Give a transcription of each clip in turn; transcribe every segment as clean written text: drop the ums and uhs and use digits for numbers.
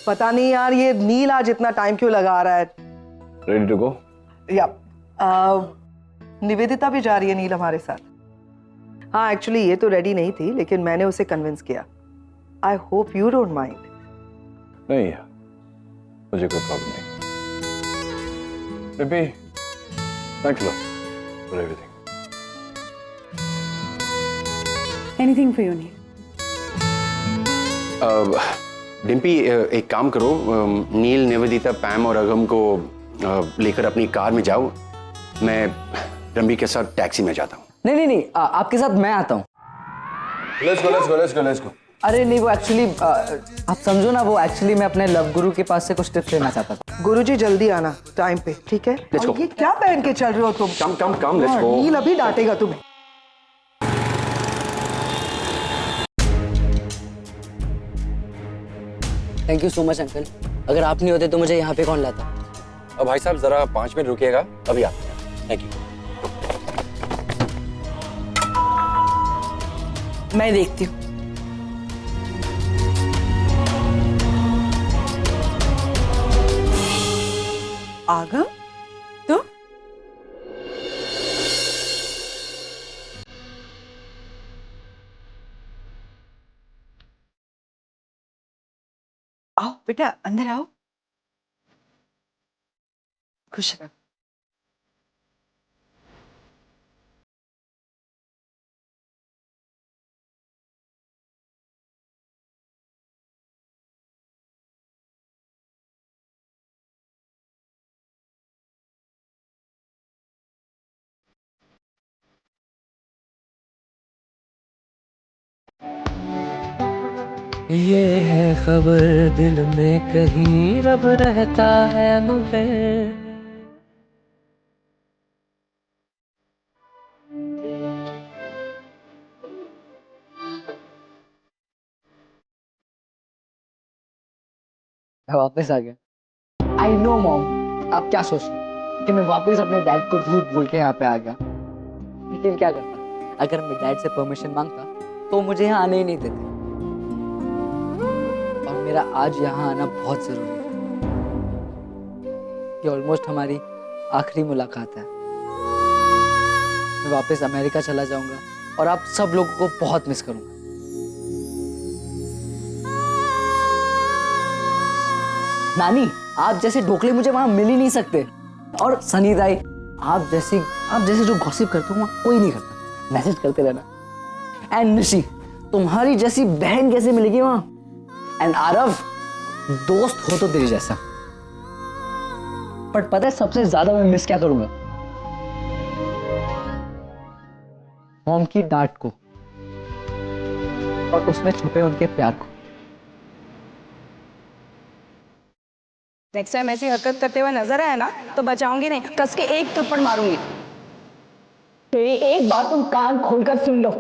पता नहीं यार ये नील आज इतना टाइम क्यों लगा रहा है। Ready to go? या निवेदिता भी जा रही है नील हमारे साथ। हाँ एक्चुअली ये तो रेडी नहीं थी लेकिन मैंने उसे कन्विंस किया। I hope you don't mind. नहीं मुझे कोई प्रॉब्लम नहीं। Baby thanks lot for everything. Anything for you Neil. Dimpy एक काम करो, नील, निवेदिता, पैम और अगम को लेकर अपनी कार में जाओ। मैं रंबी के साथ टैक्सी में जाता हूँ। नहीं, आपके साथ मैं आता हूँ। Let's go. अरे नहीं, वो एक्चुअली आप समझो ना, वो एक्चुअली मैं अपने लव गुरु के पास से कुछ टिप्स लेना चाहता था। गुरुजी जल्दी आना टाइम पे, ठीक है? Let's go. और ये क्या पहन के चल रहे हो तुम? Come let's go. नील अभी डांटेगा तुम्हें। Thank you so much uncle, अगर आप नहीं होते तो मुझे यहाँ पे कौन लाता। अब भाई साहब जरा 5 मिनट रुकिएगा, अभी आते हैं। Thank you. मैं देखती हूँ। आगम तो आओ बेटा, अंदर आओ। खुश रहो। ये है खबर दिल में कहीं रब रहता है मगर। मैं वापस आ गया। आई नो मॉम, आप क्या सोच रहे हो कि मैं वापस अपने डैड को झूठ बोल के यहाँ पे आ गया। लेकिन क्या करता, अगर मैं डैड से परमिशन मांगता तो मुझे यहाँ आने ही नहीं देते। और मेरा आज यहाँ आना बहुत जरूरी है। ये ऑलमोस्ट हमारी आखिरी मुलाकात है। मैं वापस अमेरिका चला जाऊंगा और आप सब लोगों को बहुत मिस करूंगा। नानी, आप जैसे ढोकले मुझे वहां मिल ही नहीं सकते। और सनी दाई, आप जैसे जो गॉसिप करते हो वहां कोई नहीं करता। मैसेज करते रहना। एंड निशी, तुम्हारी जैसी बहन कैसे मिलेगी वहां? एंड आरव, दोस्त हो तो तेरे जैसा। पर पता है सबसे ज्यादा मैं मिस क्या करूंगा? मॉम की डांट को और उसमें छुपे उनके प्यार को। नेक्स्ट टाइम ऐसी हरकत करते हुए नजर आया ना तो बचाऊंगी नहीं, कस के एक थप्पड़ मारूंगी। तेरी एक बात तुम कान खोलकर सुन लो,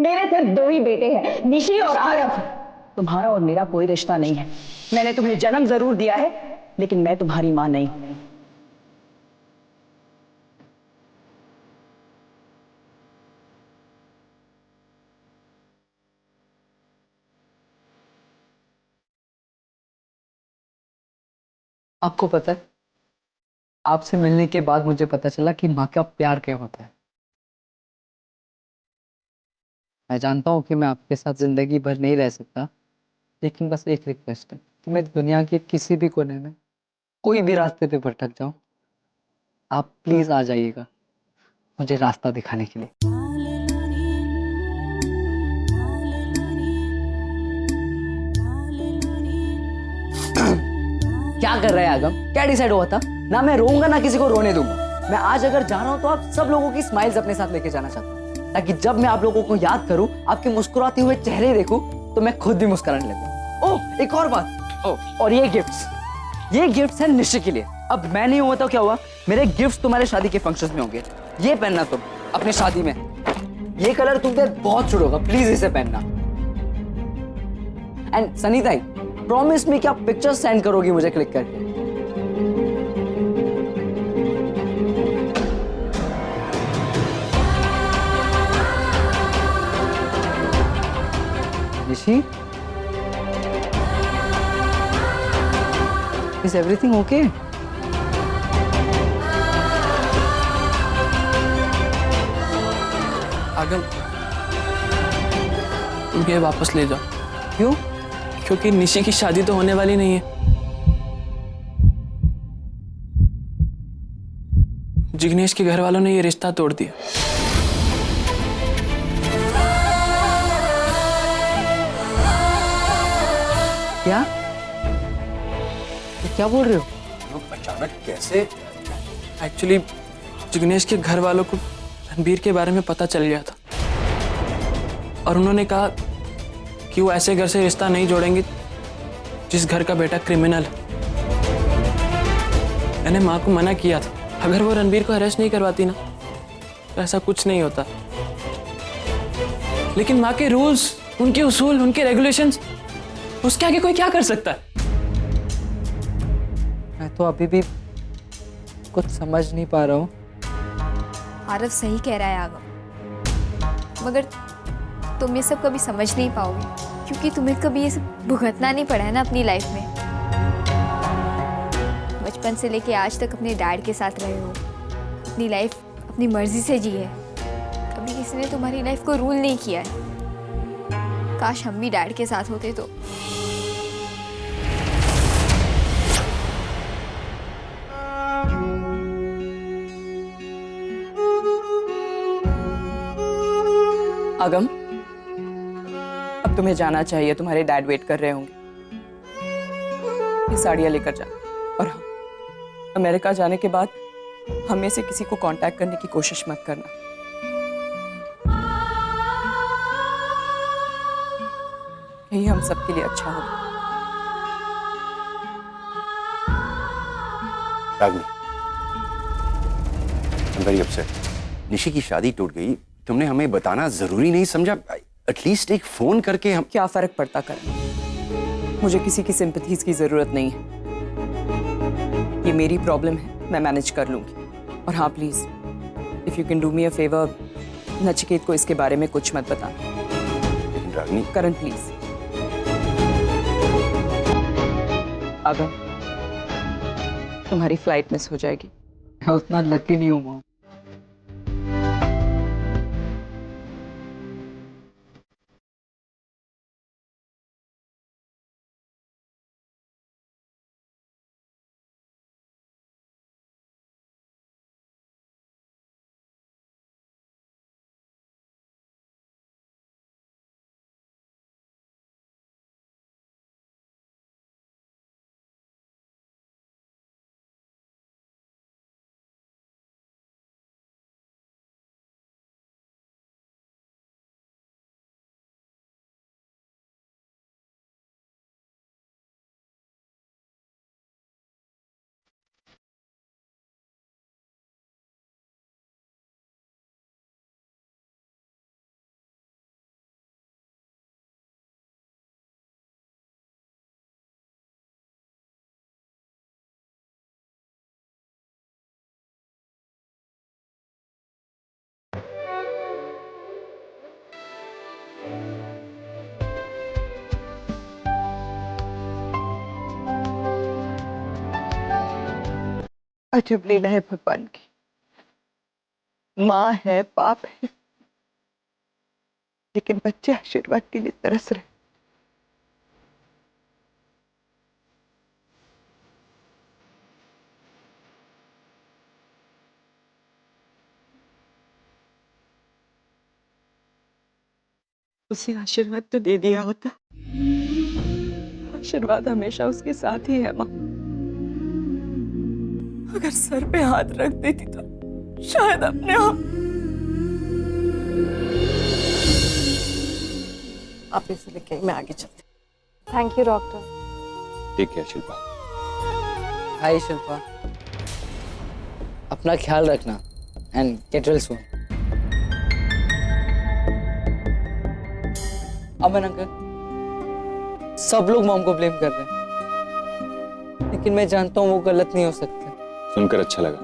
मेरे सिर्फ 2 ही बेटे हैं, निशी और आरव। तुम्हारा और मेरा कोई रिश्ता नहीं है। मैंने तुम्हें जन्म जरूर दिया है लेकिन मैं तुम्हारी मां नहीं। आपको पता है, आपसे मिलने के बाद मुझे पता चला कि माँ का प्यार क्या होता है। मैं जानता हूँ कि मैं आपके साथ जिंदगी भर नहीं रह सकता, लेकिन बस एक रिक्वेस्ट है कि मैं दुनिया के किसी भी कोने में कोई भी रास्ते पे भटक जाऊं, आप प्लीज आ जाइएगा मुझे रास्ता दिखाने के लिए। क्या कर रहे हैं आगम? क्या डिसाइड हुआ था? ना मैं रोऊंगा ना किसी को रोने दूंगा। मैं आज अगर जा रहा हूं तो आप सब लोगों की स्माइल्स अपने साथ लेके जाना चाहता हूं, ताकि जब मैं आप लोगों को याद करूं, आपके मुस्कुराते हुए चेहरे देखूं, तो मैं खुद भी मुस्कुराने लगूं। ओह, एक और बात। ओह, और ये गिफ्ट्स हैं निश्चय के लिए। अब मैं नहीं हुआ तो क्या हुआ, मेरे गिफ्ट्स तुम्हारे शादी के फंक्शंस में होंगे। ये पहनना तुम अपने शादी में। ये कलर तुम पे बहुत सूट होगा, प्लीज इसे पहनना। एंड सनी ताई, प्रॉमिस मी कि आप पिक्चर सेंड करोगी मुझे क्लिक करके। Nishi, Is everything okay? आगम, तुम ये वापस ले जाओ। क्यों? क्योंकि निशी की शादी तो होने वाली नहीं है। जिग्नेश के घर वालों ने ये रिश्ता तोड़ दिया। क्या? ये क्या बोल रहे हो? अचानक कैसे? एक्चुअली जिग्नेश के घर वालों को रणबीर के बारे में पता चल गया था और उन्होंने कहा कि वो ऐसे घर से रिश्ता नहीं जोड़ेंगे जिस घर का बेटा क्रिमिनल है। मैंने माँ को मना किया था, अगर वो रणबीर को अरेस्ट नहीं करवाती ना तो ऐसा कुछ नहीं होता। लेकिन माँ के रूल्स, उनके उसूल, उनके रेगुलेशंस, उसके आगे कोई क्या कर सकता है? मैं तो अभी भी कुछ समझ नहीं पा रहा हूँ। आरव सही कह रहा है आगम, मगर तुम ये सब कभी समझ नहीं पाओगे क्योंकि तुम्हें कभी ये सब भुगतना नहीं पड़ा है ना अपनी लाइफ में। बचपन से लेके आज तक अपने डैड के साथ रहे हो, अपनी लाइफ अपनी मर्जी से जी है, कभी किसी ने तुम्हारी लाइफ को रूल नहीं किया है। काश हम भी डैड के साथ होते तो। आगम, अब तुम्हें जाना चाहिए, तुम्हारे डैड वेट कर रहे होंगे। ये साड़ियाँ लेकर जा। और हाँ, अमेरिका जाने के बाद हमें से किसी को कांटेक्ट करने की कोशिश मत करना। यही हम सबके लिए अच्छा होगा। रागनी, I'm very upset. निशी की शादी टूट गई, तुमने हमें बताना जरूरी नहीं समझा? एटलीस्ट एक फोन करके हम। क्या फर्क पड़ता कर, मुझे किसी की सिंपथीज की जरूरत नहीं है। ये मेरी प्रॉब्लम है, मैं मैनेज कर लूंगी। और हाँ please, if you can do me a favour, Nachiket को इसके बारे में कुछ मत बताना। लेकिन रागनी, करण प्लीज। अगर तुम्हारी फ्लाइट मिस हो जाएगी। मैं उतना लकी नहीं हूँ। अजब लीला है भगवान की। माँ है, बाप है, लेकिन बच्चे आशीर्वाद के लिए तरस रहे। उसे आशीर्वाद तो दे दिया होता। आशीर्वाद हमेशा उसके साथ ही है माँ। अगर सर पे हाथ रख देती तो शायद अपने आप। आप इसे लेके मैं आगे चलती। Thank you doctor. Take care Shilpa. Hi Shilpa, अपना ख्याल रखना and get well soon. Aman uncle, सब लोग मॉम को ब्लेम कर रहे हैं, लेकिन मैं जानता हूँ वो गलत नहीं हो सकते। सुनकर अच्छा लगा।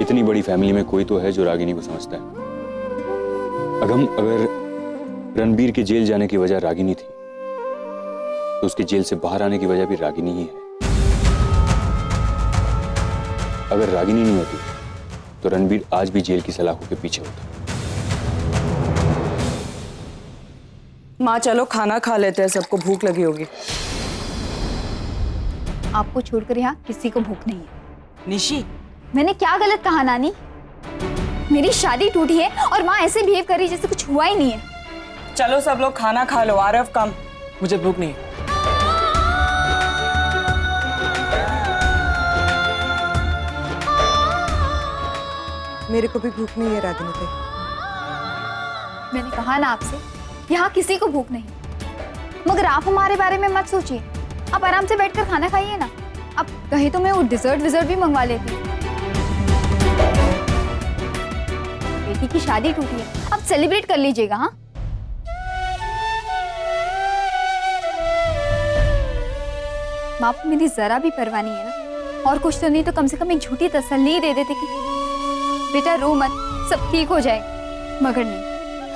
इतनी बड़ी फैमिली में कोई तो है जो रागिनी को समझता है। अगर रणबीर के जेल जाने की वजह रागिनी थी तो उसके जेल से बाहर आने की वजह भी रागिनी ही है। अगर रागिनी नहीं होती तो रणबीर आज भी जेल की सलाखों के पीछे होता। माँ चलो खाना खा लेते हैं, सबको भूख लगी होगी। आपको छोड़कर यहाँ किसी को भूख नहीं है। निशी, मैंने क्या गलत कहा नानी? मेरी शादी टूटी है और माँ ऐसे बिहेव कर रही जैसे कुछ हुआ ही नहीं है। चलो सब लोग खाना खा लो। आरव कम। मुझे भूख नहीं है। मेरे को भी भूख नहीं है रागिनी पे। मैंने कहा ना आपसे, यहाँ किसी को भूख नहीं। मगर आप हमारे बारे में मत सोचिए, आप आराम से बैठकर खाना खाइए ना। अब कहीं तो मैं वो डिजर्ट भी मंगवा लेती। बेटी की शादी टूटी है, अब सेलिब्रेट कर लीजिएगा। हाँ बाप को मेरी जरा भी परवाह नहीं है ना, और कुछ तो नहीं तो कम से कम एक झूठी तसल्ली दे देते कि बेटा रो मत, सब ठीक हो जाएगा। मगर नहीं,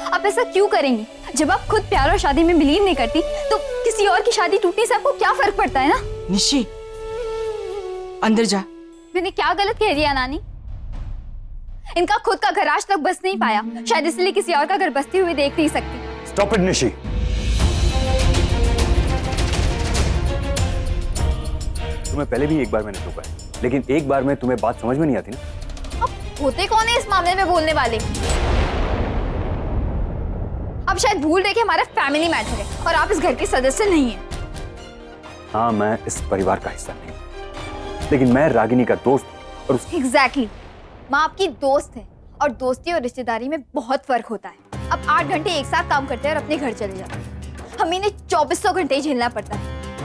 आप ऐसा क्यों करेंगी? जब आप खुद प्यार और शादी में बिलीव नहीं करती तो किसी और की शादी टूटने से आपको क्या फर्क पड़ता है ना? निशी अंदर जा। मैंने क्या गलत कह दिया नानी? इनका खुद का घर आज तक बस नहीं पाया, शायद इसलिए किसी और का घर बसते हुए देख नहीं सकती। Stop it Nishi. तुम्हें पहले भी एक बार मैंने टोका है, लेकिन एक बार में तुम्हें बात समझ में नहीं आती ना। अब होते कौन है इस मामले में बोलने वाले? अब शायद भूल रहे कि हमारा फैमिली मैटर है और आप इस घर के सदस्य नहीं हैं। हाँ, मैं इस परिवार का हिस्सा नहीं, लेकिन मैं रागिनी का दोस्त हूँ और एग्जैक्टली। माँ आपकी दोस्त है और दोस्ती और रिश्तेदारी में बहुत फर्क होता है। अब 8 घंटे एक साथ काम करते हैं और अपने घर चले जाते हैं। हमें इन्हें 2400 घंटे झेलना पड़ता है।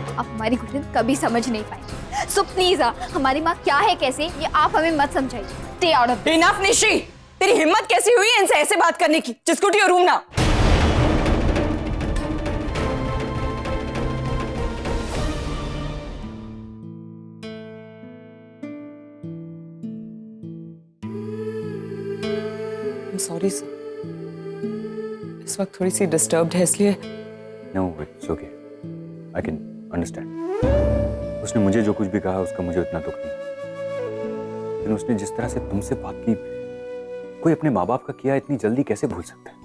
आप हमारी घुटन कभी समझ नहीं पाए। सो प्लीज हमारी माँ क्या है कैसे ये आप हमें मत समझाइए। Stay out of. Enough Nishi, तेरी हिम्मत कैसी हुई इनसे ऐसे बात करने की? जिस टू योर रूम ना। सॉरी सर, इस वक्त थोड़ी सी डिस्टर्ब्ड है इसलिए। No it's okay, I can understand. उसने मुझे जो कुछ भी कहा उसका मुझे उतना दुख नहीं, लेकिन उसने जिस तरह से तुमसे बात की, कोई अपने माँ बाप का किया इतनी जल्दी कैसे भूल सकता है?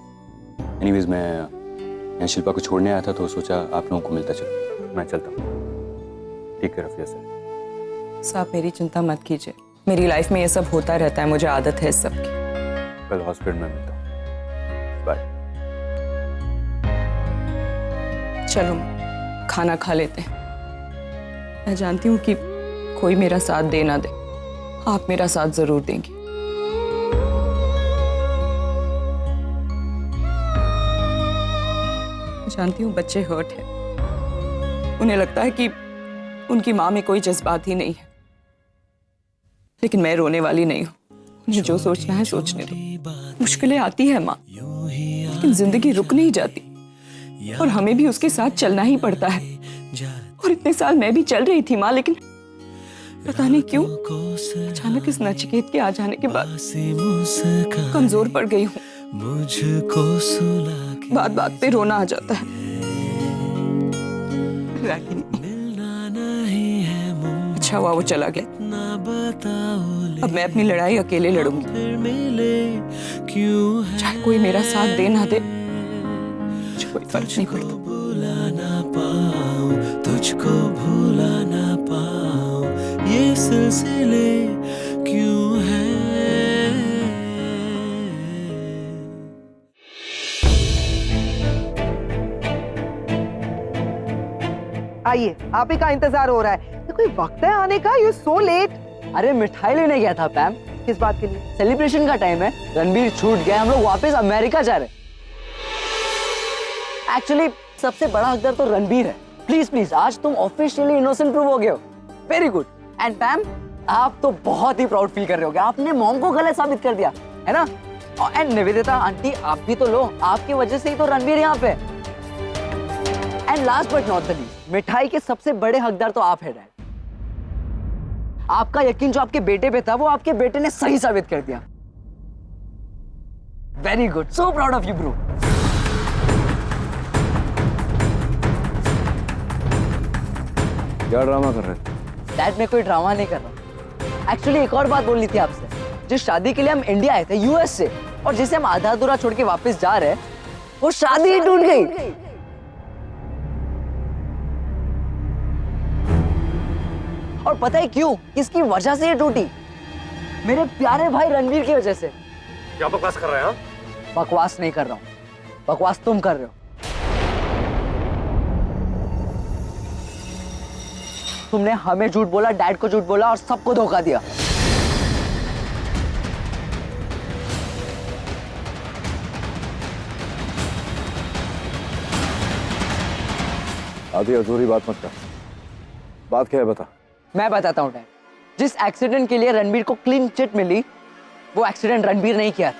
एनीवेज, मैं यहाँ शिल्पा को छोड़ने आया था तो सोचा आप लोगों को मिलता चलो। मैं चलता हूँ। Take care of yourself. साहब मेरी चिंता मत कीजिए, मेरी लाइफ में ये सब होता रहता है, मुझे आदत है इस सब की। कल हॉस्पिटल में मिलता हूँ। बाय। चलो खाना खा लेते हैं। मैं जानती हूँ कि कोई मेरा साथ दे ना दे, आप मेरा साथ जरूर देंगी। मैं जानती हूँ बच्चे हर्ट हैं, उन्हें लगता है कि उनकी माँ में कोई जज्बात ही नहीं है, लेकिन मैं रोने वाली नहीं हूँ। मुझे जो सोचना है सोचने दो। मुश्किलें आती है माँ, लेकिन जिंदगी रुक नहीं जाती और हमें भी उसके साथ चलना ही पड़ता है। और इतने साल मैं भी चल रही थी माँ, लेकिन पता नहीं क्यों अचानक इस नचिकेत के आ जाने के बाद कमजोर पड़ गई हूँ। बात बात पे रोना आ जाता है। अच्छा हुआ वो चला गया, अब मैं अपनी लड़ाई अकेले लड़ूंगी। चाहे कोई मेरा साथ दे ना दे, मुझे कोई फर्क नहीं पड़ता। तुझको भूला ना पाऊं, ये सिलसिले क्यों है? आइए, आप ही का इंतजार हो रहा है। ये कोई वक्त है आने का? You so let. अरे मिठाई लेने गया था पैम। किस बात के लिए? सेलिब्रेशन का टाइम है, रणबीर छूट गया, हम लोग वापस अमेरिका जा रहे। एक्चुअली सबसे बड़ा हकदार तो रणबीर है। प्लीज प्लीज, आज तुम ऑफिशियली इनोसेंट प्रूव हो गए हो। Very good. एंड पैम, आप तो बहुत ही प्राउड फील कर रहे होगे, आपने मॉम को गलत साबित कर दिया है ना। एंड निवेदिता आंटी, आप भी तो लो, आपकी वजह से ही तो रणबीर यहाँ पे। And last but not the least, मिठाई के सबसे बड़े हकदार तो आप है डैड। आपका यकीन जो आपके बेटे पे था, वो आपके बेटे ने सही साबित कर दिया। Very good, so proud of you bro. क्या ड्रामा कर रहे थे? डैड, मैं कोई ड्रामा नहीं कर रहा। एक्चुअली एक और बात बोलनी थी आपसे। जिस शादी के लिए हम इंडिया आए थे यूएस से, और जिसे हम आधा अधूरा छोड़ के वापस जा रहे हैं, वो शादी ही टूट गई। और पता है क्यों? किसकी वजह से ये टूटी? मेरे प्यारे भाई रणवीर की वजह से। क्या बकवास कर रहे हैं? बकवास नहीं कर रहा हूं, बकवास तुम कर रहे हो। तुमने हमें झूठ बोला, डैड को झूठ बोला और सबको धोखा दिया। आधी अधूरी बात मत कर। बात क्या है बता। मैं बताता हूं डैड। जिस एक्सीडेंट के लिए रणबीर को क्लीन चिट मिली, वो एक्सीडेंट रणबीर नहीं किया था।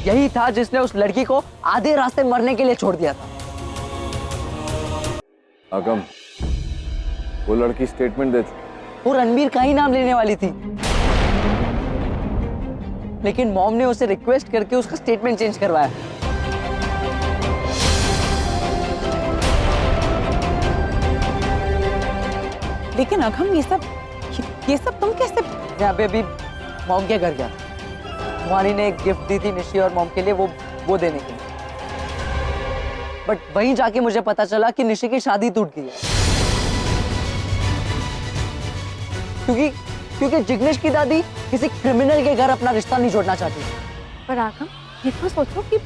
यही था जिसने उस लड़की को आधे रास्ते मरने के लिए छोड़ दिया था। आगम, वो लड़की स्टेटमेंट दे चुकी। वो रणबीर का ही नाम लेने वाली थी, लेकिन मॉम ने उसे रिक्वेस्ट करके उसका स्टेटमेंट चेंज करवाया। लेकिन अगम, ये सब तुम कैसे? मैं अभी मॉम के घर गया। तुम्हारी ने एक गिफ्ट दी थी निशी और मॉम के लिए, वो देने के लिए। बट वहीं जाके मुझे पता चला कि निशी की शादी टूट गई है। क्योंकि जिग्नेश की दादी किसी क्रिमिनल के घर अपना रिश्ता नहीं जोड़ना चाहती। पर आगम, ये तो सोचो कि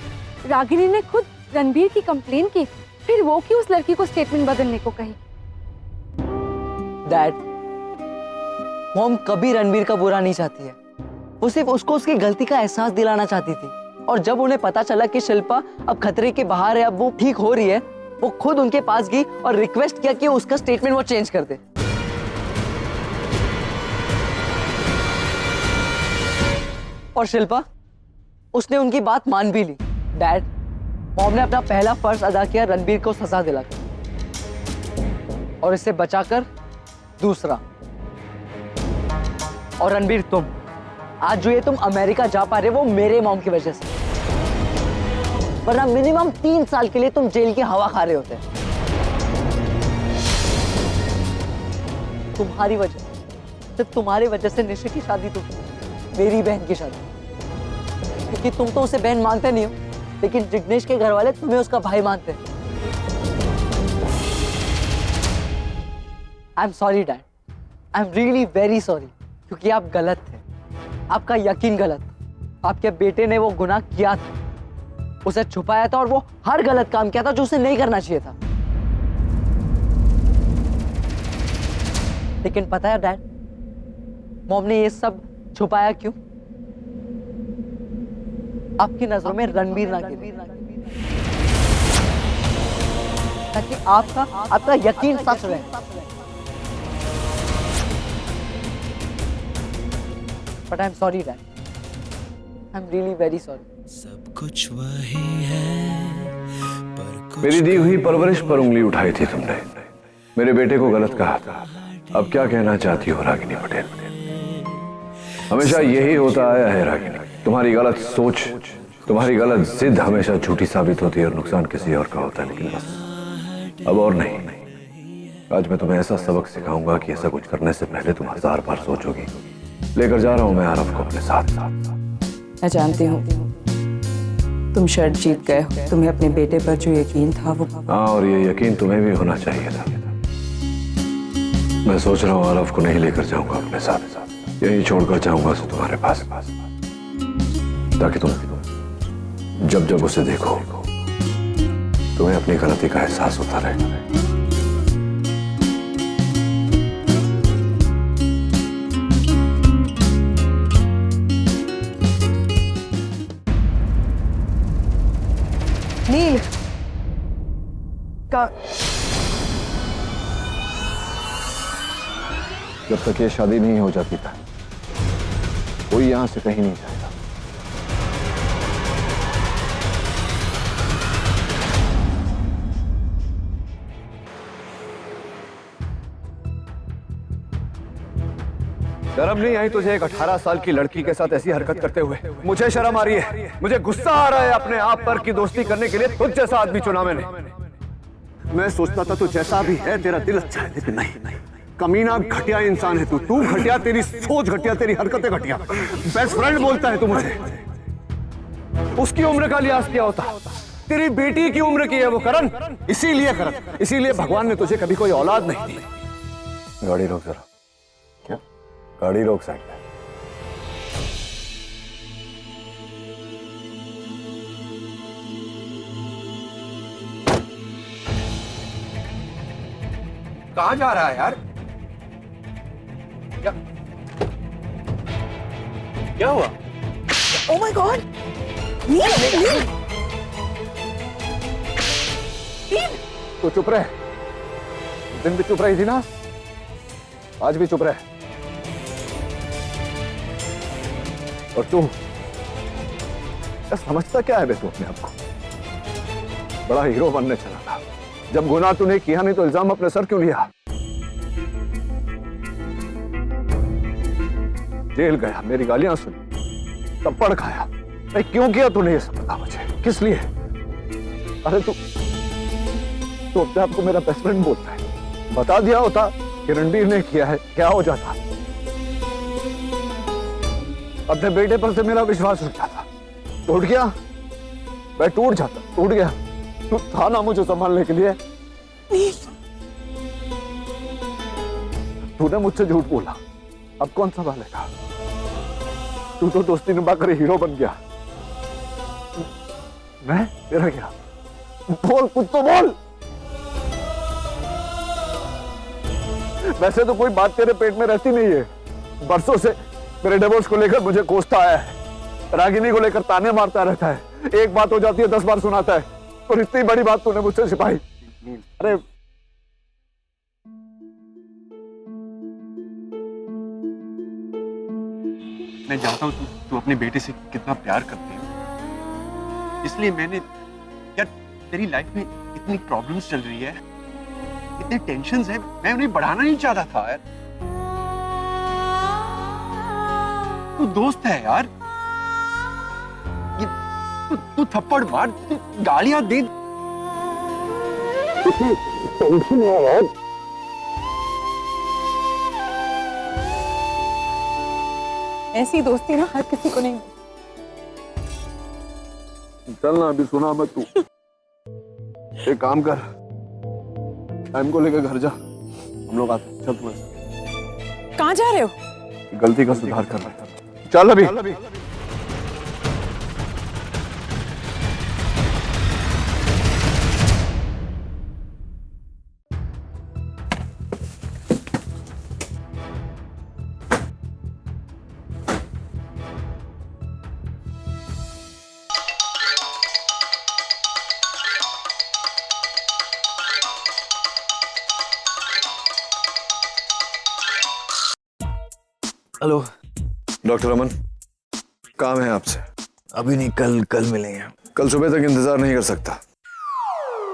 रागिनी ने खुद रणबीर की कंप्लेन की, फिर वो क्यों उस लड़की को स्टेटमेंट बदलने को कही? डैड, मॉम कभी रणबीर का बुरा नहीं चाहती है। वो सिर्फ उसको उसकी गलती का एहसास दिलाना चाहती थी। और जब उन्हें पता चला कि शिल्पा अब खतरे के बाहर है, अब वो ठीक हो रही है, वो खुद उनके पास गई और रिक्वेस्ट किया कि उसका स्टेटमेंट वो चेंज कर दे। और शिल्पा, उसने उनकी बात मान भी ली। डैड, मॉम ने अपना पहला फर्ज अदा किया, रणबीर को सजा दिलाकर, और इसे बचाकर दूसरा। और रणबीर, तुम आज जो ये तुम अमेरिका जा पा रहे हो, वो मेरे मॉम की वजह से। वरना मिनिमम 3 साल के लिए तुम जेल की हवा खा रहे होते। तुम्हारी वजह, सिर्फ तुम्हारी वजह से निशी की शादी टूटी, मेरी बहन की शादी। क्योंकि तुम तो उसे बहन मानते नहीं हो, लेकिन जिग्नेश के घर वाले तुम्हें उसका भाई मानते हैं। I am sorry dad, I am really very sorry. क्योंकि आप गलत थे, आपका यकीन गलत। आपके बेटे ने वो गुनाह किया था, उसे छुपाया था, और वो हर गलत काम किया था जो उसे नहीं करना चाहिए था। लेकिन पता है डैड, मॉम ने ये सब छुपाया क्यों? आपकी नजरों में रणबीर ना गिरे, ताकि आपका यकीन सच रहे। But I'm sorry, Dad. I'm really very sorry. सब कुछ वही है, पर मेरी दी हुई परवरिश पर उंगली उठाई थी तुमने, मेरे बेटे को गलत कहा था। अब क्या कहना चाहती हो रागिनी पटेल? हमेशा यही होता आया है रागिनी, तुम्हारी गलत सोच, तुम्हारी गलत जिद हमेशा झूठी साबित होती है और नुकसान किसी और का होता है। लेकिन बस अब और नहीं। आज मैं तुम्हें ऐसा सबक सिखाऊंगा कि ऐसा कुछ करने से पहले तुम 1000 बार सोचोगी। लेकर जा रहा हूं मैं आरव को अपने साथ। मैं जानती हूँ तुम शर्त जीत गए हो। तुम्हें अपने बेटे पर जो यकीन था वो। हाँ, और ये यकीन तुम्हें भी होना चाहिए था। मैं सोच रहा हूँ आरव को नहीं लेकर जाऊंगा अपने साथ, यही छोड़कर जाऊंगा उसे तुम्हारे पास, ताकि तुम जब जब उसे देखो तुम्हें अपनी गलती का एहसास होता रहे। नील का जब तक ये शादी नहीं हो जाती था, कोई यहां से कहीं नहीं जाएगा। शर्म नहीं आई तुझे एक 18 साल की लड़की के साथ ऐसी हरकत करते हुए? मुझे शर्म आ रही है, मुझे गुस्सा आ रहा है अपने आप पर कि दोस्ती करने के लिए तुझ जैसा आदमी चुना मैंने। मैं सोचता था तू जैसा भी है तेरा दिल अच्छा है, लेकिन नहीं, कमीना घटिया इंसान है तू घटिया, तेरी सोच घटिया, तेरी हरकतें घटिया। बेस्ट फ्रेंड बोलता है तू मुझे, उसकी उम्र का लिहाज किया होता, तेरी बेटी की उम्र की है वो करण, इसीलिए भगवान ने तुझे कभी कोई औलाद नहीं दी। गाड़ी रोक जरा। क्या? गाड़ी रोक साइड पे। कहाँ जा रहा है यार? क्या हुआ? ओह माय गॉड, नील। तो चुप रहे, दिन भी चुप रही थी ना, आज भी चुप रहे। और तू समझता क्या है बे तू अपने आप को? बड़ा हीरो बनने चला था, जब गुनाह तूने किया नहीं तो इल्जाम अपने सर क्यों लिया? जेल गया, मेरी गालियां सुनी, थप्पड़ खाया, नहीं क्यों किया तूने ये सब बता मुझे, किस लिए? अरे तू अपने आप को मेरा बेस्ट फ्रेंड बोलता है, बता दिया होता कि रणबीर ने किया है, क्या हो जाता? अपने बेटे पर से मेरा विश्वास उठ जाता, टूट गया, मैं टूट गया। तू था ना मुझे संभालने के लिए, तूने मुझसे झूठ बोला, अब कौन संभालेगा? तू तो दोस्ती निभाकर हीरो बन गया, मैं तेरा क्या? बोल, कुछ तो बोल। वैसे तो कोई बात तेरे पेट में रहती नहीं है, बरसों से मेरे डिवोर्स को लेकर मुझे कोसता आया है, रागिनी को लेकर ताने मारता रहता है, एक बात हो जाती है 10 बार सुनाता है, और इतनी बड़ी बात तूने मुझसे छिपाई। अरे मैं जानता हूँ तू अपने बेटे से कितना प्यार करती है, इसलिए मैंने यार तेरी लाइफ में इतनी प्रॉब्लम्स चल रही है, इतने टेंशन्स हैं, मैं उन्हें बढ़ाना नहीं चाहता था यार। तू दोस्त है यार, तू थप्पड़ मार, तू गालियां दे, टेंशन है यार। ऐसी दोस्ती ना हर किसी को नहीं। चलना, अभी सुना मत तू, एक काम कर, टाइम को लेकर घर जा, हम लोग आते हैं। चल तू ऐसा। कहाँ जा रहे हो? गलती का सुधार कर रहा था। चल अभी। हेलो डॉक्टर अमन, काम है आपसे। अभी नहीं, कल मिलेंगे। कल सुबह तक इंतजार नहीं कर सकता,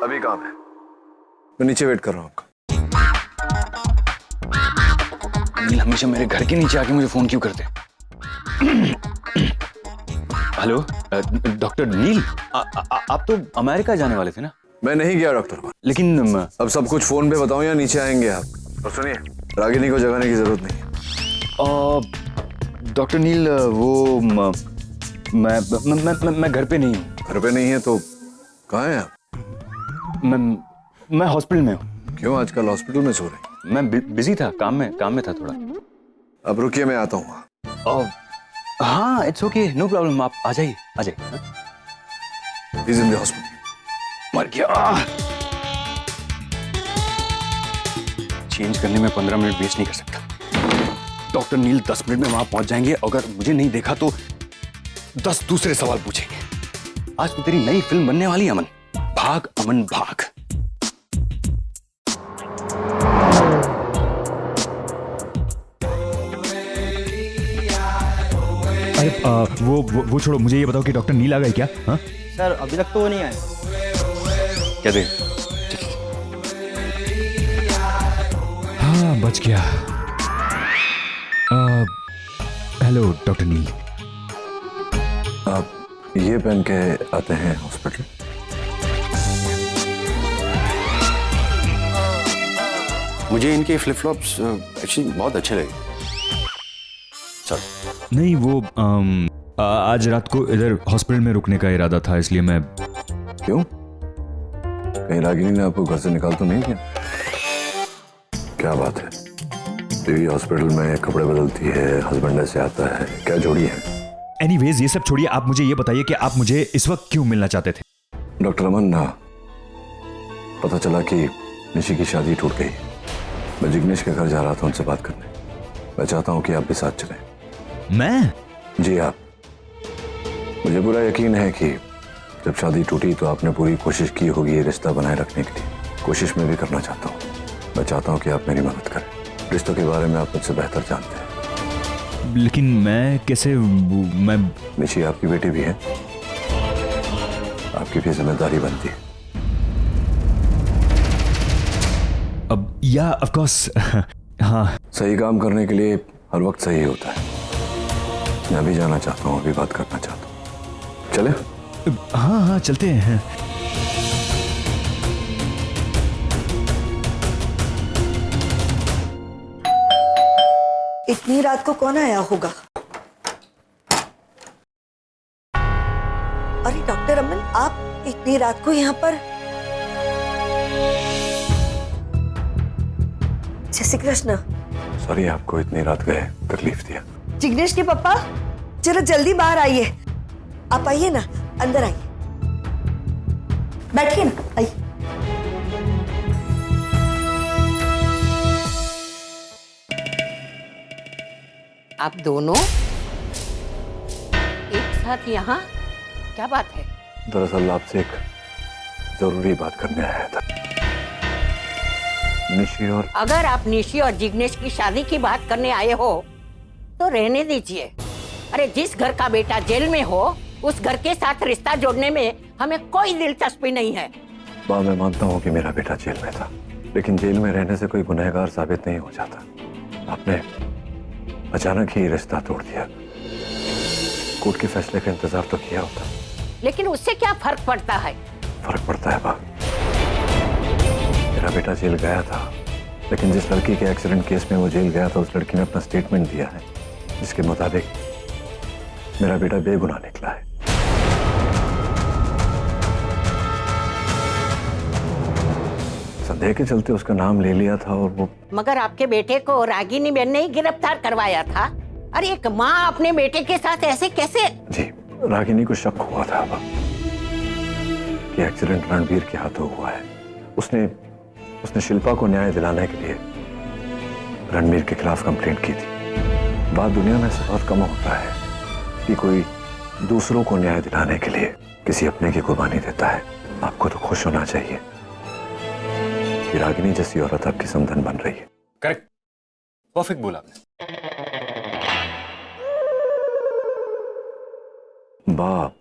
अभी काम है, मैं नीचे वेट कर रहा हूँ आपका। नील हमेशा मेरे घर के नीचे आके मुझे फोन क्यों करते? हेलो डॉक्टर नील, आप तो अमेरिका जाने वाले थे ना? मैं नहीं गया डॉक्टर अमन, लेकिन अब सब कुछ फोन पे बताऊं या नीचे आएंगे आप? और सुनिए, रागिनी को जगाने की जरूरत नहीं है। डॉक्टर नील, वो मैं घर पे नहीं हूँ। घर पे नहीं है तो कहाँ है आप? मैं हॉस्पिटल में हूँ। क्यों आजकल हॉस्पिटल में सो रहे? मैं बिजी था, काम में था थोड़ा। अब रुकिए, मैं आता हूँ। हाँ, इट्स ओके, नो प्रॉब्लम, आप आ जाइए। He's in the hospital। मर गया। चेंज करने में 15 मिनट वेस्ट नहीं कर सकता। डॉक्टर नील 10 मिनट में वहां पहुंच जाएंगे, अगर मुझे नहीं देखा तो 10 दूसरे सवाल पूछेंगे। आज तो तेरी नई फिल्म बनने वाली है अमन, भाग अमन भाग। अरे वो छोड़ो, मुझे ये बताओ कि डॉक्टर नील आ गए क्या? हाँ सर, अभी तक तो वो नहीं आए। क्या दे? हाँ, बच गया। हेलो डॉक्टर नील। आप ये पहन के आते हैं हॉस्पिटल? मुझे इनके फ्लिप फ्लॉप्स एक्चुअली बहुत अच्छे लगे। सर नहीं वो आज रात को इधर हॉस्पिटल में रुकने का इरादा था, इसलिए मैं। क्यों? कहीं रागिनी ने आपको घर से निकाल तो नहीं किया? क्या बात है, बीवी हॉस्पिटल में कपड़े बदलती है, हस्बैंड ऐसे आता है, क्या जोड़ी है? एनीवेज ये सब छोड़िए, आप मुझे ये बताइए कि आप मुझे इस वक्त क्यों मिलना चाहते थे? डॉक्टर अमन ना, पता चला कि निशी की शादी टूट गई। मैं जिग्नेश के घर जा रहा था उनसे बात करने। मैं चाहता हूं कि आप भी साथ चलें। मैं? जी आप। मुझे पूरा यकीन है कि जब शादी टूटी तो आपने पूरी कोशिश की होगी ये रिश्ता बनाए रखने के लिए। कोशिश मैं भी करना चाहता हूँ। मैं चाहता हूँ कि आप मेरी मदद करें। रिश्तों के बारे में आप मुझसे बेहतर जानते हैं। लेकिन मैं कैसे? मैं निशी आपकी बेटी भी है, आपकी भी जिम्मेदारी बनती है। अब या ऑफ कोर्स हाँ। सही काम करने के लिए हर वक्त सही होता है। मैं भी जाना चाहता हूँ, अभी बात करना चाहता हूँ। चले? हाँ हाँ चलते हैं। इतनी रात को कौन आया होगा? अरे डॉक्टर अमन, आप इतनी रात को यहाँ पर? जय श्री कृष्ण। सॉरी आपको इतनी रात गए तकलीफ दिया। जिग्नेश के पापा जरा जल्दी बाहर आइए। आप आइए ना, अंदर आइए, बैठिए ना, आइए। आप दोनों एक साथ यहाँ, क्या बात है? दरअसल आपसे एक जरूरी बात करने आया था। निशी और अगर आप निशी और जिग्नेश की शादी की बात करने आए हो तो रहने दीजिए। अरे जिस घर का बेटा जेल में हो उस घर के साथ रिश्ता जोड़ने में हमें कोई दिलचस्पी नहीं है। माँ, मैं मानता हूँ कि मेरा बेटा जेल में था, लेकिन जेल में रहने से कोई गुनहगार साबित नहीं हो जाता। आपने अचानक ही रिश्ता तोड़ दिया। कोर्ट के फैसले का इंतजार तो किया होता। लेकिन उससे क्या फर्क पड़ता है? फर्क पड़ता है बाप। मेरा बेटा जेल गया था, लेकिन जिस लड़की के एक्सीडेंट केस में वो जेल गया था उस लड़की ने अपना स्टेटमेंट दिया है जिसके मुताबिक मेरा बेटा बेगुनाह निकला है। संदेह के चलते उसका नाम ले लिया था और वो। मगर आपके बेटे को रागिनी बहन ने ही गिरफ्तार करवाया था। अरे एक माँ अपने बेटे के साथ ऐसे कैसे? जी, रागिनी को शक हुआ था कि एक्सीडेंट रणबीर के हाथों हुआ है। उसने शिल्पा को न्याय दिलाने के लिए रणबीर के खिलाफ कंप्लेंट की थी। बात दुनिया में से बहुत कम होता है कि कोई दूसरों को न्याय दिलाने के लिए किसी अपने की कुर्बानी देता है। आपको तो खुश होना चाहिए कि रागिनी जैसी औरत आपकी समधन बन रही है। करेक्ट, परफेक्ट बोला आपने। बाप,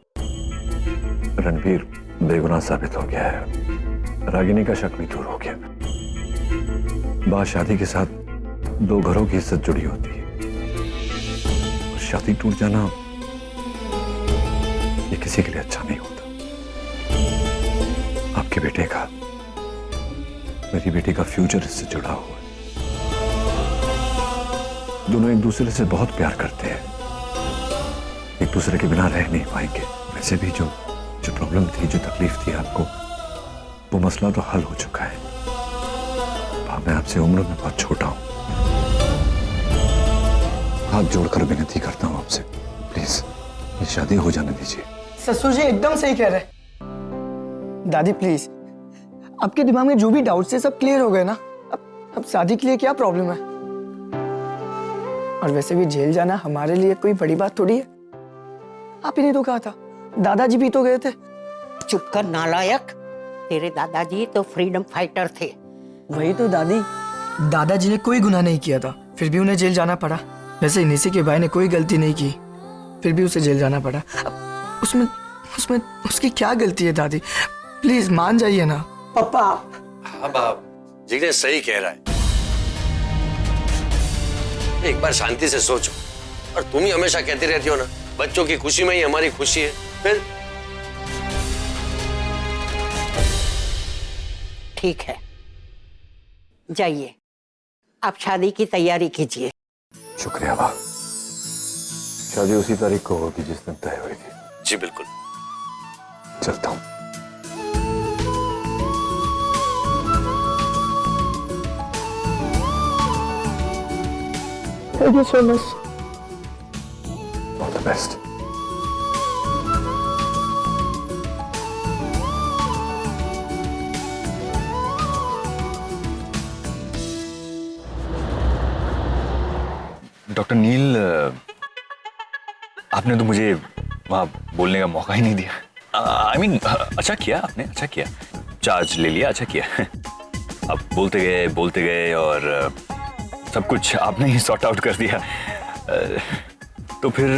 रणबीर बेगुनाह साबित हो गया है। रागिनी का शक भी दूर हो गया। बात शादी के साथ दो घरों की इज्जत जुड़ी होती है। और शादी टूट जाना ये किसी के लिए अच्छा नहीं होता। आपके बेटे का, मेरी बेटी का फ्यूचर इससे जुड़ा हुआ है। दोनों एक दूसरे से बहुत प्यार करते हैं, एक दूसरे के बिना रह नहीं पाएंगे। वैसे भी जो प्रॉब्लम थी, जो तकलीफ थी आपको, वो मसला तो हल हो चुका है। मैं आपसे उम्र में बहुत छोटा हूं। हाथ जोड़कर विनती करता हूं आपसे, प्लीज ये शादी हो जाने दीजिए। ससुर जी एकदम सही कह रहे हैं। दादी प्लीज, आपके दिमाग में जो भी डाउट्स थे सब क्लियर हो गए ना। अब शादी के लिए क्या प्रॉब्लम है? और वैसे भी जेल जाना हमारे लिए कोई बड़ी बात थोड़ी है। आप ही ने तो कहा था, दादाजी भी तो गए थे। चुप कर नालायक, तेरे दादाजी तो फ्रीडम फाइटर थे। वही तो दादी, दादाजी ने कोई गुनाह नहीं किया था, फिर भी उन्हें जेल जाना पड़ा। वैसे निशी के भाई ने कोई गलती नहीं की, फिर भी उसे जेल जाना पड़ा। अब उसमें उसकी क्या गलती है दादी? प्लीज मान जाइए ना। पापा। हाँ बाप, जिग्नेश सही कह रहा है। एक बार शांति से सोचो, और तुम ही हमेशा कहती रहती हो ना, बच्चों की खुशी में ही हमारी खुशी है। फिर ठीक है, जाइए, आप शादी की तैयारी कीजिए। शुक्रिया माँ। शादी उसी तारीख को होगी जिस दिन तय हुई थी। जी बिल्कुल। चलता हूँ। Thank you so much. All the best. Doctor Neil, आपने तो मुझे वहाँ बोलने का मौका ही नहीं दिया। आई मीन अच्छा किया आपने, अच्छा किया, चार्ज ले लिया, अच्छा किया। आप बोलते गए और सब कुछ आपने ही सॉर्ट आउट कर दिया। तो फिर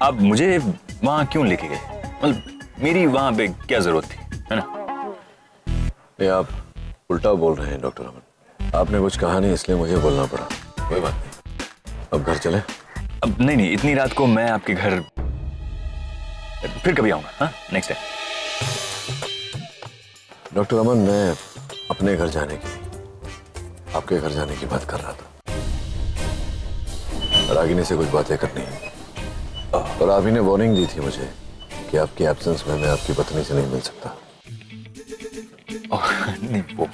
आप मुझे वहाँ क्यों लेके गए? मतलब मेरी वहाँ पे क्या जरूरत थी, है ना? नहीं, आप उल्टा बोल रहे हैं डॉक्टर अमन। आपने कुछ कहा नहीं इसलिए मुझे बोलना पड़ा। कोई बात नहीं, अब घर चलें? अब नहीं, इतनी रात को मैं आपके घर फिर कभी आऊंगा, हाँ, नेक्स्ट टाइम। डॉक्टर अमन, मैं अपने घर जाने की, आपके घर जाने की बात कर रहा था। रागिनी से कुछ बातें करनी है और आप ही ने वार्निंग दी थी मुझे कि आपकी एब्सेंस में मैं आपकी पत्नी से नहीं मिल सकता। नहीं, वो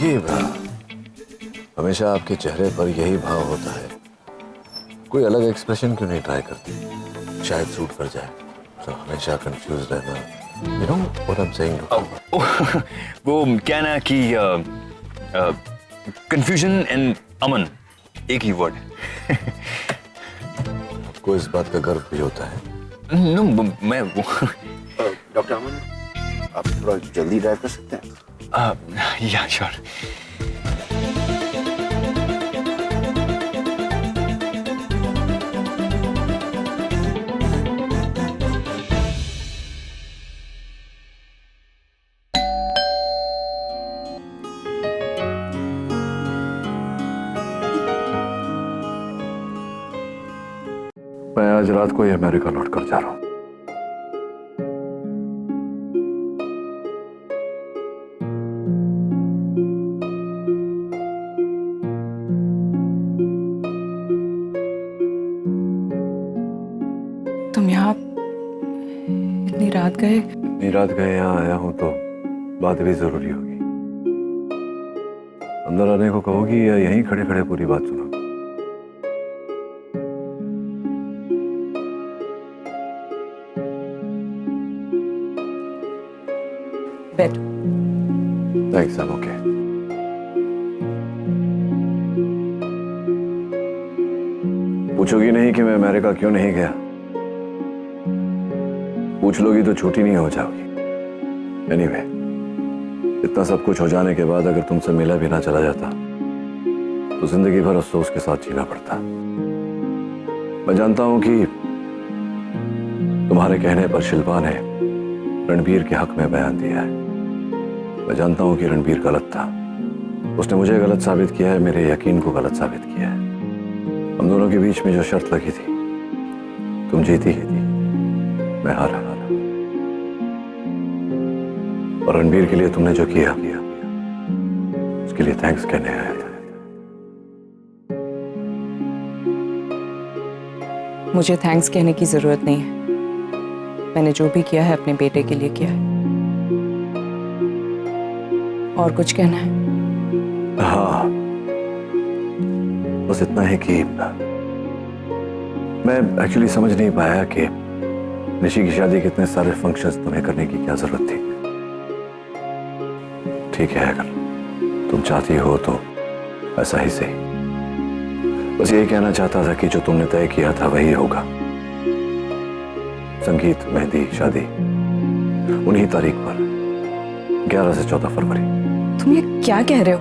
ये हमेशा आपके चेहरे पर यही भाव होता है, कोई अलग एक्सप्रेशन क्यों नहीं ट्राई करती? शायद सूट कर जाए। तो हमेशा कंफ्यूज रहना, you know what I'm saying? वो क्या ना कि कंफ्यूजन एंड अमन एक ही वर्ड है। आपको इस बात का गर्व भी होता है? नो, मैं वो डॉक्टर अमन, आप थोड़ा जल्दी ड्राइव कर सकते हैं? या श्योर। मैं आज रात को ही अमेरिका लौट कर जा रहा हूं। तुम यहाँ इतनी रात गए? इतनी रात गए यहाँ आया हूं तो बात भी जरूरी होगी। अंदर आने को कहोगी या यहीं खड़े खड़े पूरी बात सुनोगी? बैठ। Thanks, I'm okay. पूछोगी नहीं कि मैं अमेरिका क्यों नहीं गया? पूछ लोगी तो छूटी नहीं हो जाओगी। Anyway, इतना सब कुछ हो जाने के बाद अगर तुमसे मिला भी ना चला जाता तो जिंदगी भर अफसोस के साथ जीना पड़ता। मैं जानता हूं कि तुम्हारे कहने पर शिल्पा ने रणबीर के हक में बयान दिया है। मैं जानता हूं कि रणबीर गलत था, उसने मुझे गलत साबित किया है, मेरे यकीन को गलत साबित किया है। हम दोनों के बीच में जो शर्त लगी थी, तुम जीती ही थी, मैं हारा। और रणबीर के लिए तुमने जो किया उसके लिए थैंक्स कहने आया था। मुझे थैंक्स कहने की जरूरत नहीं है। मैंने जो भी किया है अपने बेटे के लिए किया है। और कुछ कहना है? हाँ, बस इतना है कि मैं एक्चुअली समझ नहीं पाया कि निशी की शादी के इतने सारे फंक्शंस तुम्हें करने की क्या जरूरत थी। ठीक है, अगर तुम चाहती हो तो ऐसा ही सही। बस यही कहना चाहता था कि जो तुमने तय किया था वही होगा। संगीत, मेहंदी, शादी उन्हीं तारीख पर 11 से 14 फरवरी। तुम ये क्या कह रहे हो?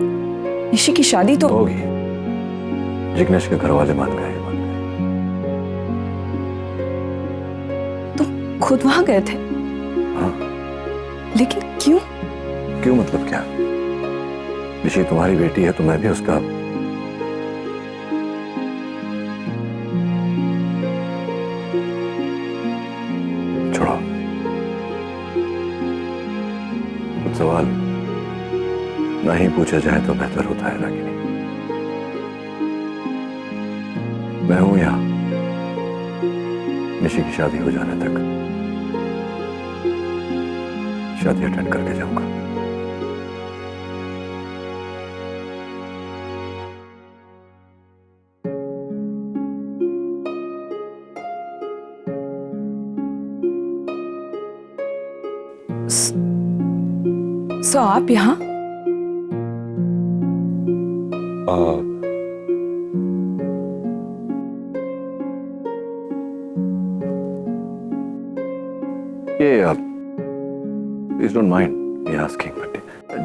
निशी की शादी तो होगी। जिग्नेश के घर वाले मान गए। तुम खुद वहां गए थे? हाँ। लेकिन क्यों? क्यों मतलब क्या? निशी तुम्हारी बेटी है तो मैं भी उसका ना ही पूछा जाए तो बेहतर होता है रागिनी। मैं हूं यहां निशी की शादी हो जाने तक। शादी अटेंड करके जाऊंगा। सो आप यहाँ? ये please don't mind me asking, but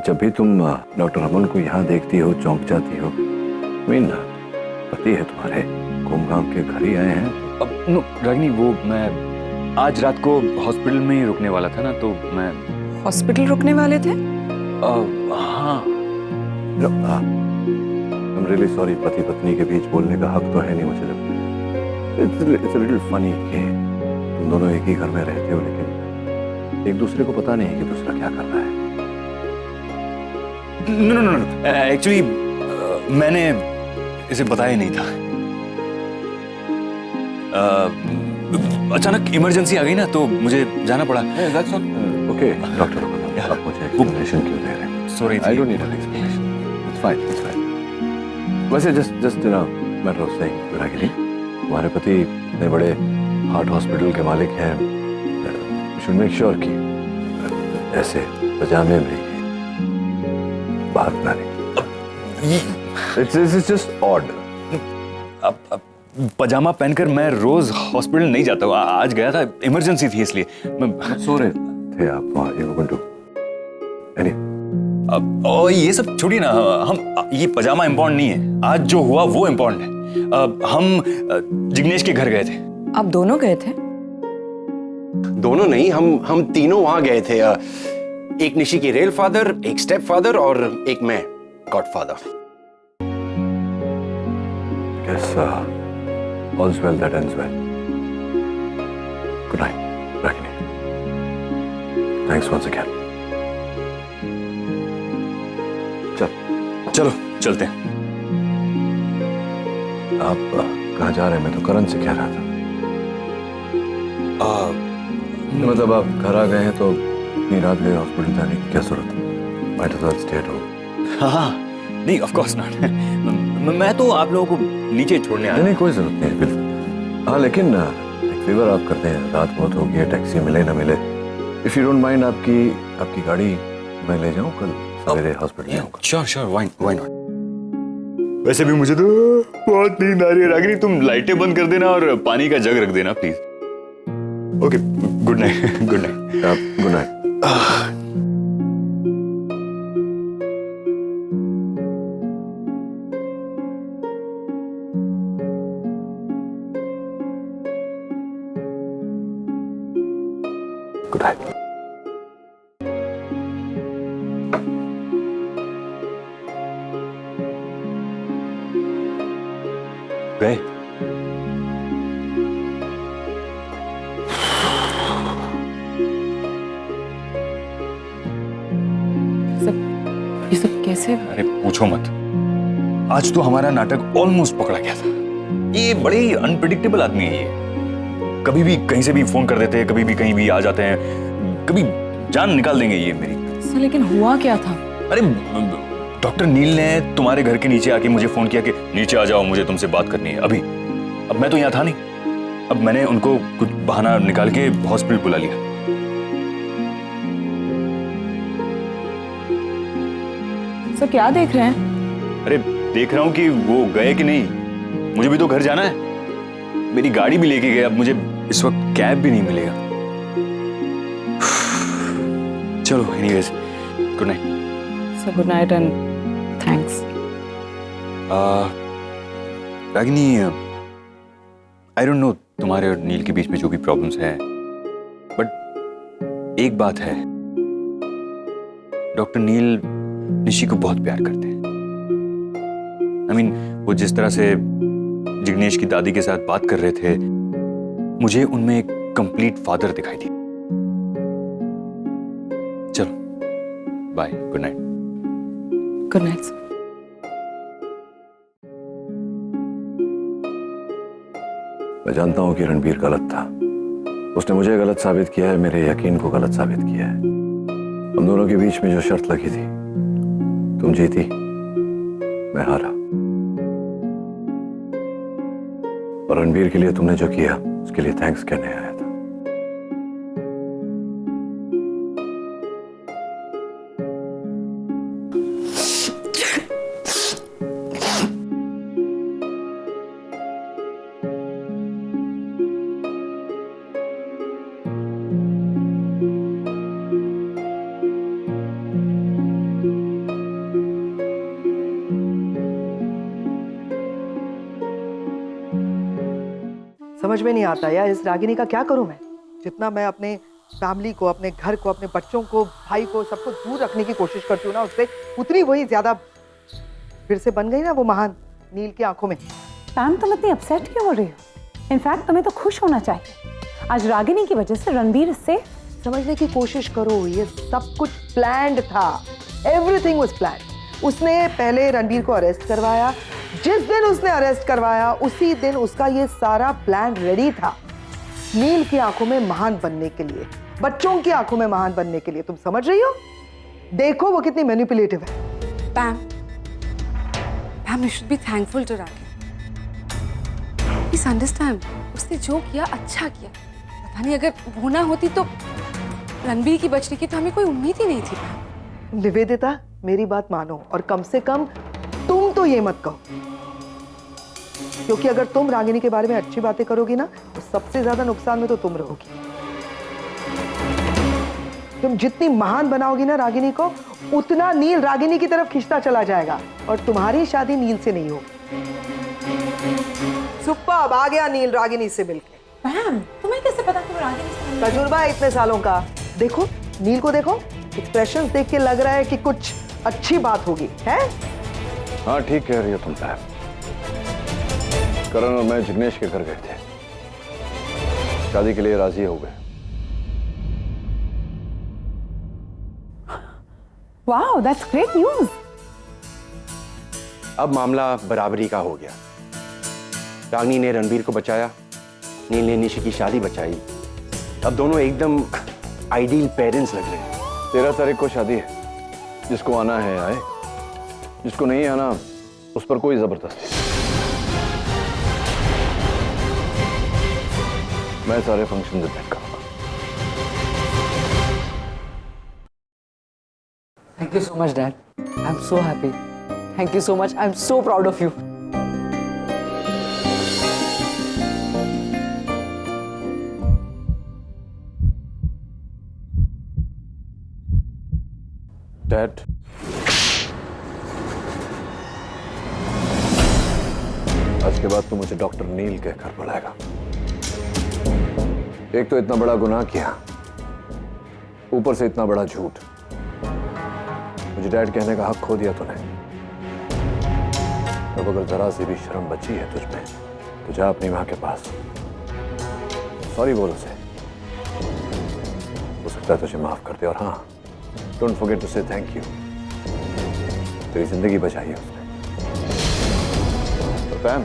जब भी तुम डॉक्टर अमन को यहाँ देखती हो चौंक जाती हो, मीन पति है तुम्हारे, घूम घाम के घर ही आए हैं। अब नो रागिनी, वो मैं आज रात को हॉस्पिटल में ही रुकने वाला था ना, तो मैं हॉस्पिटल रुकने वाले थे? हाँ। I'm really sorry, पति पत्नी के बीच बोलने का हक तो है नहीं मुझे लगता। It's a little funny कि तुम दोनों एक ही घर में रहते हो, लेकिन एक दूसरे को पता नहीं है कि दूसरा क्या कर रहा है। नो, एक्चुअली मैंने इसे बताया नहीं था। अचानक इमरजेंसी आ गई ना, तो मुझे जाना पड़ा। ओके डॉक्टर, आप मुझे एक्सप्लेनेशन क्यों दे रहे हैं? Sorry, I don't need an explanation. It's fine, it's fine. वैसे just you know matter of saying Ragini, तुम्हारे पति इतने बड़े हार्ट हॉस्पिटल के मालिक हैं, यू शुड मेक श्योर कि ऐसे पजामे में बाहर ना निकले। It's just odd. अब पजामा पहनकर मैं रोज हॉस्पिटल नहीं जाता हूँ। आज गया था, इमरजेंसी थी इसलिए। मैं सो रहे थे आप वहाँ, यू गोइंग टू एनी। अब ये सब छोड़िए ना, हम ये पजामा इम्पोर्टेंट नहीं है, आज जो हुआ वो इम्पोर्टेंट है। हम जिग्नेश के घर गए थे। आप दोनों गए थे? दोनों नहीं, हम तीनों वहां गए थे। एक निशी की रियल फादर, एक स्टेप फादर और एक मैं godfather. Guess all's well that ends well. Good night, Ragini. Thanks once again. चलो चलते हैं। आप कहाँ जा रहे हैं? मैं तो करण से कह रहा था। मतलब आप घर आ गए हैं तो इतनी रात गए हॉस्पिटल जाने की क्या जरूरत? Might as well stay at home. हाँ, नहीं ऑफ कोर्स नॉट। मैं तो आप लोगों को नीचे छोड़ने आया। नहीं, कोई जरूरत नहीं है, बिल्कुल। हाँ, लेकिन एक फेवर आप करते हैं, रात बहुत हो गई है, टैक्सी मिले ना मिले, इफ यू डोंट माइंड आपकी गाड़ी मैं ले जाऊं कल सवेरे हॉस्पिटल में। Sure, why not. वैसे भी मुझे तो बहुत नींद आ रही है रागिनी, तुम लाइटें बंद कर देना और पानी का जग रख देना please. Okay, good night. Good night. Good night. Good night. गए? ये सब कैसे? अरे पूछो मत, आज तो हमारा नाटक ऑलमोस्ट पकड़ा गया था। ये बड़े ही अनप्रेडिक्टेबल आदमी है ये। कभी भी कहीं से भी फोन कर देते हैं, कभी भी कहीं भी आ जाते हैं, कभी जान निकाल देंगे ये मेरी। सर लेकिन हुआ क्या था? अरे डॉक्टर नील ने तुम्हारे घर के नीचे आके मुझे फोन किया कि नीचे आ जाओ, मुझे तुमसे बात करनी है अभी। अब मैं तो यहाँ था नहीं, अब मैंने उनको कुछ बहाना निकाल के हॉस्पिटल बुला लिया। सर क्या देख रहे हैं? अरे देख रहा हूँ कि वो गए कि नहीं, मुझे भी तो घर जाना है। मेरी गाड़ी भी लेके गए, अब मुझे इस वक्त कैब भी नहीं मिलेगा। चलो anyways, good night. Sir good night and thanks. Ragini, I don't know तुम्हारे और नील के बीच में जो भी प्रॉब्लम्स हैं, बट एक बात है, डॉक्टर नील निशी को बहुत प्यार करते हैं। I mean, वो जिस तरह से जिग्नेश की दादी के साथ बात कर रहे थे, मुझे उनमें एक कंप्लीट फादर दिखाई दी। चलो bye, good night. Good night. मैं जानता हूं कि रणबीर गलत था। उसने मुझे गलत साबित किया है, मेरे यकीन को गलत साबित किया है। हम दोनों के बीच में जो शर्त लगी थी, तुम जीती, मैं हारा। और रणबीर के लिए तुमने जो किया उसके लिए थैंक्स कहने आया था। समझ में नहीं आता यार, इस रागिनी का क्या करूं मैं। जितना मैं अपने फैमिली को, अपने घर को, अपने बच्चों को, भाई को, सबको दूर रखने की कोशिश करती हूँ ना उससे, उतनी वही ज्यादा फिर से बन गई ना वो महान नील की आंखों में। पैम, तुम इतनी अपसेट क्यों हो रही हो? इनफैक्ट तुम्हें तो खुश होना चाहिए। आज रागिनी की वजह से रणबीर इससे समझने की कोशिश करो, ये सब कुछ प्लान्ड था। Everything was planned. उसने पहले रणबीर को अरेस्ट करवाया, जिस दिन उसने अरेस्ट करवाया उसी दिन उसका ये सारा प्लान रेडी था, नील की आंखों में महान बनने के लिए, बच्चों की आंखों में महान बनने के लिए। तुम समझ रही हो? देखो वो कितनी मैनिपुलेटिव है। Pam, you should be thankful to Ragini. Please understand, उसने जो किया अच्छा किया। पता नहीं अगर वो ना होती तो रणबीर की बचने की तो हमें कोई उम्मीद ही नहीं थी। निवेदिता, मेरी बात मानो और कम से कम तुम तो ये मत कहो, क्योंकि अगर तुम रागिनी के बारे में अच्छी बातें करोगी ना तो सबसे ज्यादा नुकसान में तो तुम रहोगी। तुम जितनी महान बनाओगी ना रागिनी को, उतना नील रागिनी की तरफ खींचता चला जाएगा और तुम्हारी शादी नील से नहीं होगी। सुपर्ब, आ गया नील रागिनी से मिलके। मैम, तुम्हें कैसे पता कि वो रागिनी से? तजुर्बा है इतने सालों का। देखो नील को, देखो एक्सप्रेशंस देख के लग रहा है कि कुछ अच्छी बात होगी, है? हाँ ठीक कह रही हो तुम साहब। करण और मैं जिग्नेश के घर गए थे, शादी के लिए राजी हो गए। Wow, that's great news. अब मामला बराबरी का हो गया। रागिनी ने रणबीर को बचाया, नील ने निशी की शादी बचाई। अब दोनों एकदम आइडियल पेरेंट्स लग रहे हैं। 13 तारीख को शादी है, जिसको आना है आए, जिसको नहीं आना उस पर कोई जबरदस्ती। मैं सारे फंक्शन अटेंड करूंगा। Thank you so much dad, I am so happy. Thank you so much, I am so proud of you. Dad, आज के बाद तू मुझे डॉक्टर नील के घर बुलाएगा। एक तो इतना बड़ा गुनाह किया, ऊपर से इतना बड़ा झूठ। मुझे डैड कहने का हक खो दिया तूने। अब अगर जरा सी भी शर्म बची है तुझ में तो जा अपनी मां के पास, सॉरी बोल उसे। हो सकता है तुझे माफ कर दे। और हाँ, डोंट फॉरगेट टू से थैंक यू। तेरी जिंदगी बचाई है उसने। तो पैम,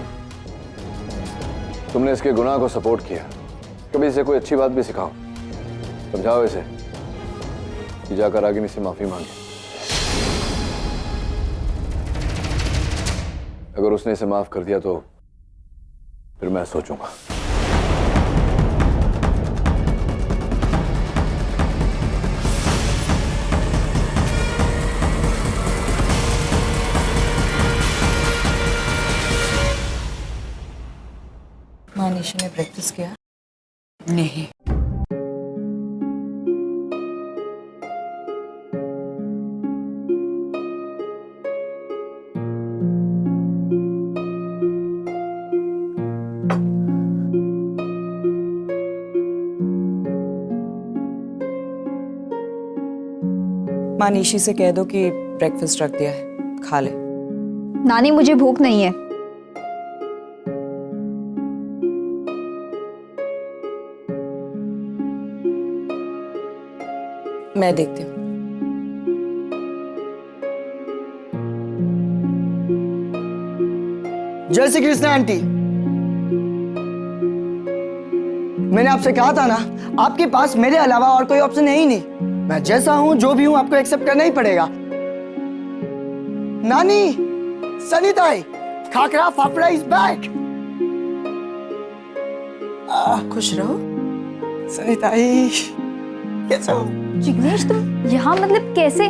तुमने इसके गुनाह को सपोर्ट किया, कभी इसे कोई अच्छी बात भी सिखाओ, समझाओ इसे कि जाकर रागिनी से माफी मांगे। अगर उसने इसे माफ कर दिया तो फिर मैं सोचूंगा। मानिशी ने ब्रेकफास्ट किया? नहीं। मानिशी से कह दो कि ब्रेकफास्ट रख दिया है, खा ले। नानी, मुझे भूख नहीं है। मैं देखती हूँ। जय श्री कृष्ण आंटी। मैंने आपसे कहा था ना, आपके पास मेरे अलावा और कोई ऑप्शन है ही नहीं। मैं जैसा हूं, जो भी हूं, आपको एक्सेप्ट करना ही पड़ेगा। नानी, सनीताई, खाकरा फाफड़ा इज बैक। खुश रहो। सनीताई, कैसे हो? जिग्नेश, तुम यहाँ मतलब कैसे?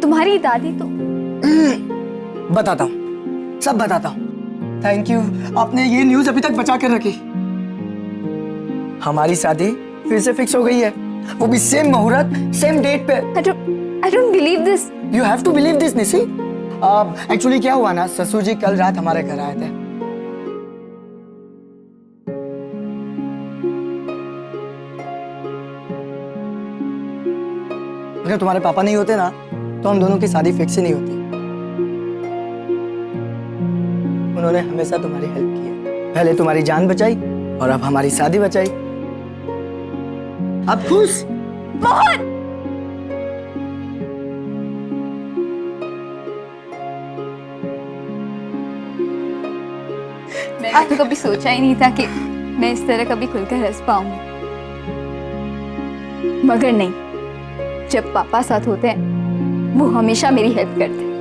तुम्हारी दादी तो बताता हूँ, सब बताता हूँ। थैंक यू, आपने ये न्यूज़ अभी तक बचा कर रखी। हमारी शादी फिर से फिक्स हो गई है, वो भी सेम मुहूर्त, सेम डेट पे। I don't believe this. You have to believe this, Nishi. Actually क्या हुआ ना, ससुर जी कल रात हमारे घर आए थे। अगर तुम्हारे पापा नहीं होते ना, तो हम दोनों की शादी फिक्स ही नहीं होती। उन्होंने हमेशा तुम्हारी हेल्प की है। पहले तुम्हारी जान बचाई और अब हमारी शादी बचाई। अब खुश? बहुत। मैंने तो कभी सोचा ही नहीं था कि मैं इस तरह कभी खुलकर हंस पाऊंगी, मगर नहीं, जब पापा साथ होते हैं वो हमेशा मेरी हेल्प करते हैं।